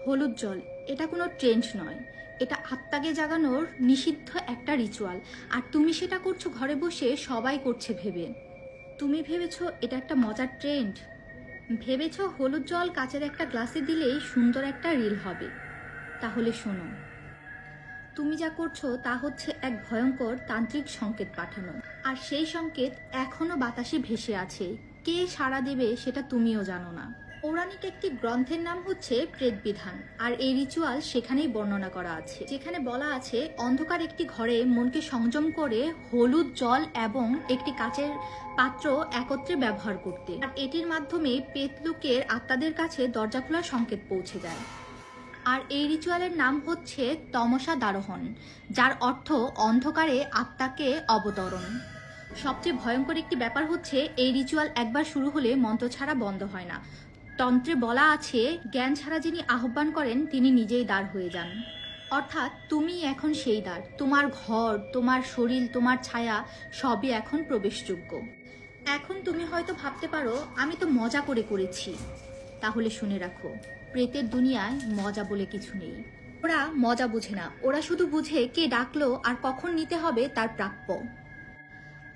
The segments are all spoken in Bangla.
হলুদ জল এটা কোনো ট্রেন্ড নয়, এটা আত্মাকে জাগানোর নিষিদ্ধ একটা রিচুয়াল। আর তুমি সেটা করছো ঘরে বসে সবাই করছে ভেবে। তুমি ভেবেছো এটা একটা মজার ট্রেন্ড, ভেবেছো হলুদ জল কাচের একটা গ্লাসে দিলেই সুন্দর একটা রিল হবে। তাহলে শোনো, তুমি যা করছো তা হচ্ছে এক ভয়ঙ্কর তান্ত্রিক সংকেত পাঠানো। আর সেই সংকেত এখনো বাতাসে ভেসে আছে, কে সাড়া দেবে সেটা তুমিও জানো না। পৌরাণিক একটি গ্রন্থের নাম হচ্ছে প্রেতবিধান, আর এই রিচুয়াল সেখানেই বর্ণনা করা আছে, যেখানে বলা আছে অন্ধকার একটি ঘরে মনকে সংযম করে হলুদ জল এবং একটি কাচের পাত্র একত্রে ব্যবহার করতে। আর এটির মাধ্যমে পেতলুকের আত্মাদের কাছে দরজা খোলার সংকেত পৌঁছে যায়। আর এই রিচুয়ালের নাম হচ্ছে তমসা দারোহণ, যার অর্থ অন্ধকারে আত্মাকে অবতরণ। সবচেয়ে ভয়ঙ্কর একটি ব্যাপার হচ্ছে এই রিচুয়াল একবার শুরু হলে মন্ত্র ছাড়া বন্ধ হয় না। তন্ত্রে বলা আছে জ্ঞান ছাড়া যিনি আহ্বান করেন তিনি নিজেই দ্বার হয়ে যান। অর্থাৎ তুমি এখন সেই দ্বার, তোমার ঘর, তোমার শরীর, তোমার ছায়া সবই এখন প্রবেশযোগ্য। এখন তুমি হয়তো ভাবতে পারো আমি তো মজা করে করেছি। তাহলে শুনে রাখো, প্রেতের দুনিয়ায় মজা বলে কিছু নেই। ওরা মজা বুঝে না, ওরা শুধু বুঝে কে ডাকলো আর কখন নিতে হবে তার প্রাপ্য।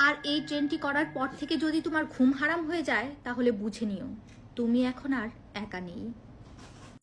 আর এই ট্রেনটি করার পর থেকে যদি তোমার ঘুম হারাম হয়ে যায় তাহলে বুঝে নিও তুমি এখন আর একা নেই।